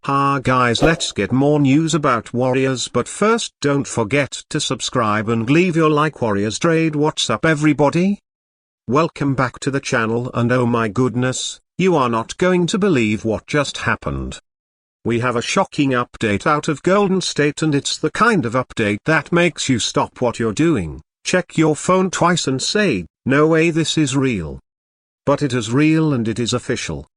Ha guys, let's get more news about Warriors, but first don't forget to subscribe and leave your like. Warriorstrade, what's up everybody? Welcome back to the channel, and oh my goodness, you are not going to believe what just happened. We have a shocking update out of Golden State, and it's the kind of update that makes you stop what you're doing, check your phone twice and say, no way, this is real. But it is real and it is official.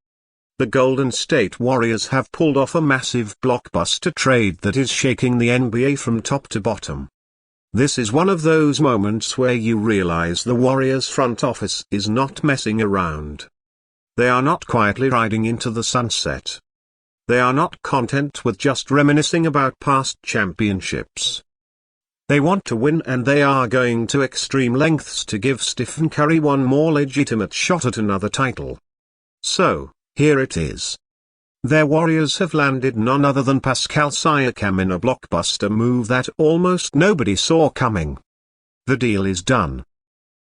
The Golden State Warriors have pulled off a massive blockbuster trade that is shaking the NBA from top to bottom. This is one of those moments where you realize the Warriors front office is not messing around. They are not quietly riding into the sunset. They are not content with just reminiscing about past championships. They want to win, and they are going to extreme lengths to give Stephen Curry one more legitimate shot at another title. So, here it is. Their Warriors have landed none other than Pascal Siakam in a blockbuster move that almost nobody saw coming. The deal is done.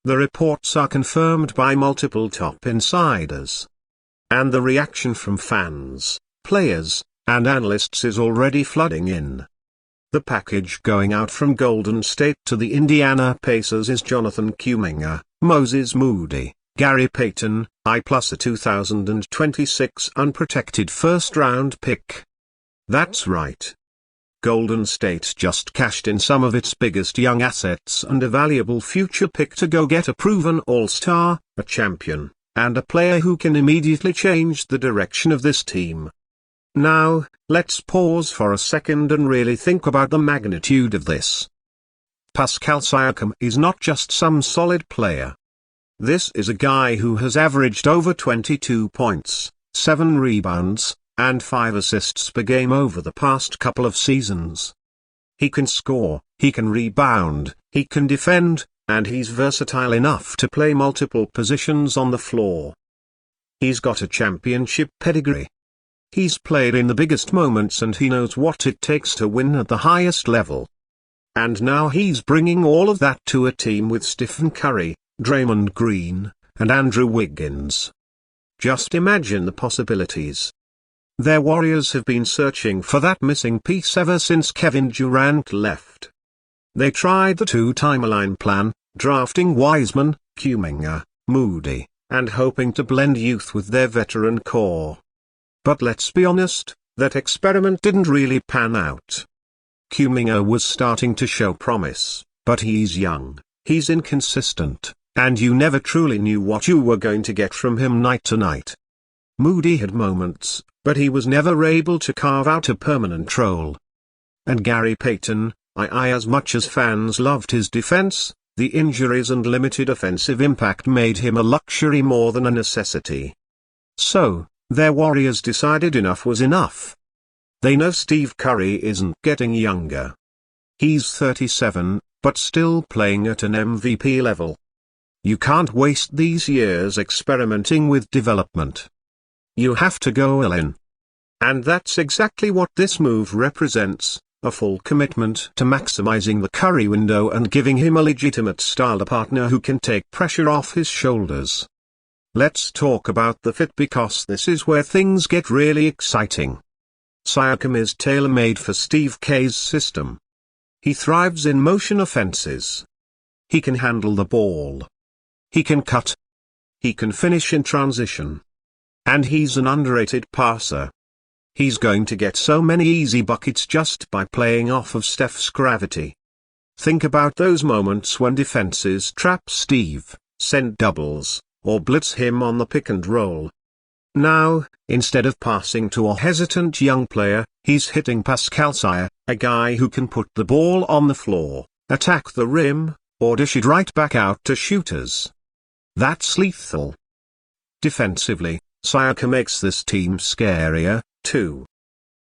The reports are confirmed by multiple top insiders. And the reaction from fans, players, and analysts is already flooding in. The package going out from Golden State to the Indiana Pacers is Jonathan Kuminga, Moses Moody, Gary Payton, plus a 2026 unprotected first-round pick. That's right. Golden State just cashed in some of its biggest young assets and a valuable future pick to go get a proven all-star, a champion, and a player who can immediately change the direction of this team. Now, let's pause for a second and really think about the magnitude of this. Pascal Siakam is not just some solid player. This is a guy who has averaged over 22 points, 7 rebounds, and 5 assists per game over the past couple of seasons. He can score, he can rebound, he can defend, and he's versatile enough to play multiple positions on the floor. He's got a championship pedigree. He's played in the biggest moments and he knows what it takes to win at the highest level. And now he's bringing all of that to a team with Stephen Curry, Draymond Green, and Andrew Wiggins. Just imagine the possibilities. Their Warriors have been searching for that missing piece ever since Kevin Durant left. They tried the two-timeline plan, drafting Wiseman, Kuminga, Moody, and hoping to blend youth with their veteran core. But let's be honest, that experiment didn't really pan out. Kuminga was starting to show promise, but he's young, he's inconsistent, and you never truly knew what you were going to get from him night to night. Moody had moments, but he was never able to carve out a permanent role. And Gary Payton, as much as fans loved his defense, the injuries and limited offensive impact made him a luxury more than a necessity. So, their Warriors decided enough was enough. They know Steve Curry isn't getting younger. He's 37, but still playing at an MVP level. You can't waste these years experimenting with development. You have to go all in. And that's exactly what this move represents, a full commitment to maximizing the Curry window and giving him a legitimate star partner who can take pressure off his shoulders. Let's talk about the fit, because this is where things get really exciting. Siakam is tailor-made for Steve Kerr's system. He thrives in motion offenses. He can handle the ball. He can cut. He can finish in transition. And he's an underrated passer. He's going to get so many easy buckets just by playing off of Steph's gravity. Think about those moments when defenses trap Steve, send doubles, or blitz him on the pick and roll. Now, instead of passing to a hesitant young player, he's hitting Pascal Siakam, a guy who can put the ball on the floor, attack the rim, or dish it right back out to shooters. That's lethal. Defensively, Siakam makes this team scarier, too.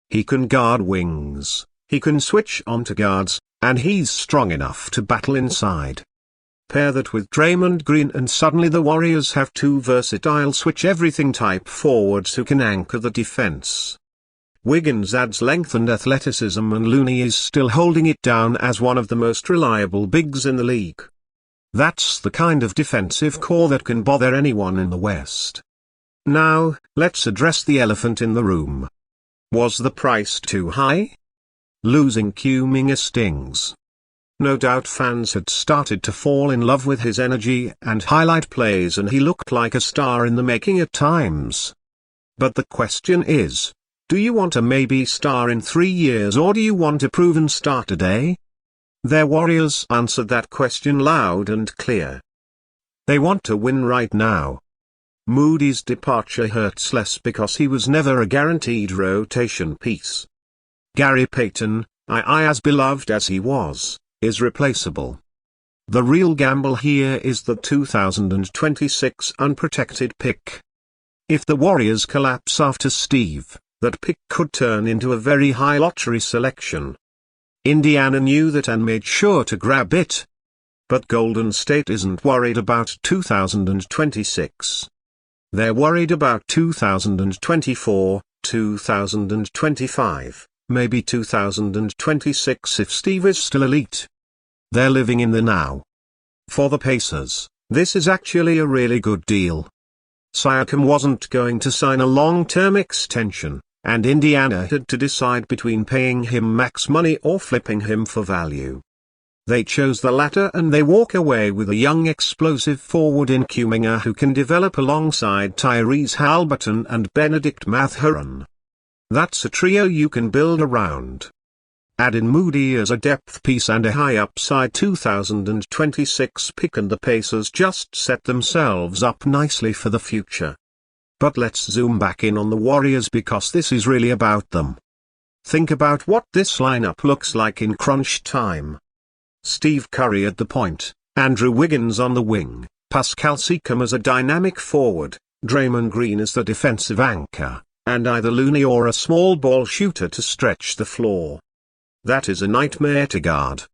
He can guard wings, he can switch onto guards, and he's strong enough to battle inside. Pair that with Draymond Green and suddenly the Warriors have two versatile switch-everything type forwards who can anchor the defense. Wiggins adds length and athleticism, and Looney is still holding it down as one of the most reliable bigs in the league. That's the kind of defensive core that can bother anyone in the West. Now, let's address the elephant in the room. Was the price too high? Losing Kuminga stings. No doubt fans had started to fall in love with his energy and highlight plays, and he looked like a star in the making at times. But the question is, do you want a maybe star in 3 years, or do you want a proven star today? Their Warriors answered that question loud and clear. They want to win right now. Moody's departure hurts less because he was never a guaranteed rotation piece. Gary Payton, as beloved as he was, is replaceable. The real gamble here is the 2026 unprotected pick. If the Warriors collapse after Steve, that pick could turn into a very high lottery selection. Indiana knew that and made sure to grab it. But Golden State isn't worried about 2026. They're worried about 2024, 2025, maybe 2026 if Steve is still elite. They're living in the now. For the Pacers, this is actually a really good deal. Siakam wasn't going to sign a long-term extension, and Indiana had to decide between paying him max money or flipping him for value. They chose the latter, and they walk away with a young explosive forward in Kuminga who can develop alongside Tyrese Haliburton and Benedict Mathurin. That's a trio you can build around. Add in Moody as a depth piece and a high upside 2026 pick, and the Pacers just set themselves up nicely for the future. But let's zoom back in on the Warriors, because this is really about them. Think about what this lineup looks like in crunch time. Steve Curry at the point, Andrew Wiggins on the wing, Pascal Siakam as a dynamic forward, Draymond Green as the defensive anchor, and either Looney or a small ball shooter to stretch the floor. That is a nightmare to guard.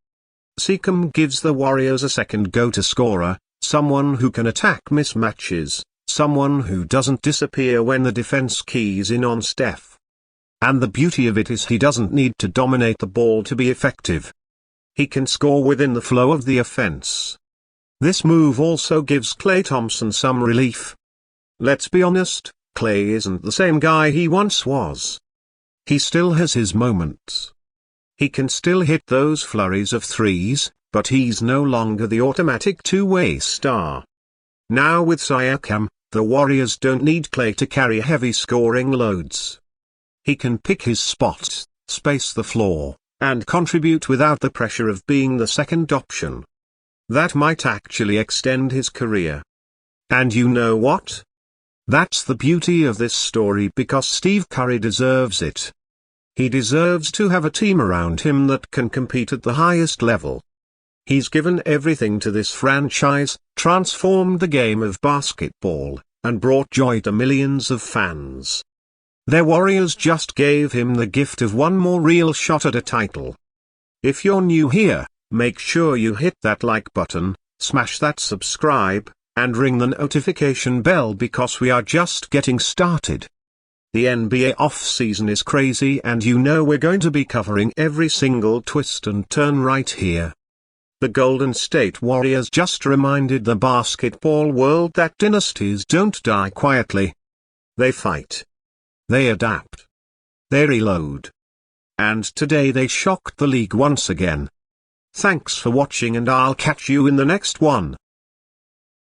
Siakam gives the Warriors a second go-to scorer, someone who can attack mismatches, someone who doesn't disappear when the defense keys in on Steph. And the beauty of it is he doesn't need to dominate the ball to be effective. He can score within the flow of the offense. This move also gives Klay Thompson some relief. Let's be honest, Klay isn't the same guy he once was. He still has his moments. He can still hit those flurries of threes, but he's no longer the automatic two-way star. Now with Siakam, the Warriors don't need Klay to carry heavy scoring loads. He can pick his spots, space the floor, and contribute without the pressure of being the second option. That might actually extend his career. And you know what? That's the beauty of this story, because Steve Curry deserves it. He deserves to have a team around him that can compete at the highest level. He's given everything to this franchise, transformed the game of basketball, and brought joy to millions of fans. Their Warriors just gave him the gift of one more real shot at a title. If you're new here, make sure you hit that like button, smash that subscribe, and ring the notification bell, because we are just getting started. The NBA off-season is crazy, and you know we're going to be covering every single twist and turn right here. The Golden State Warriors just reminded the basketball world that dynasties don't die quietly. They fight. They adapt. They reload. And today they shocked the league once again. Thanks for watching, and I'll catch you in the next one.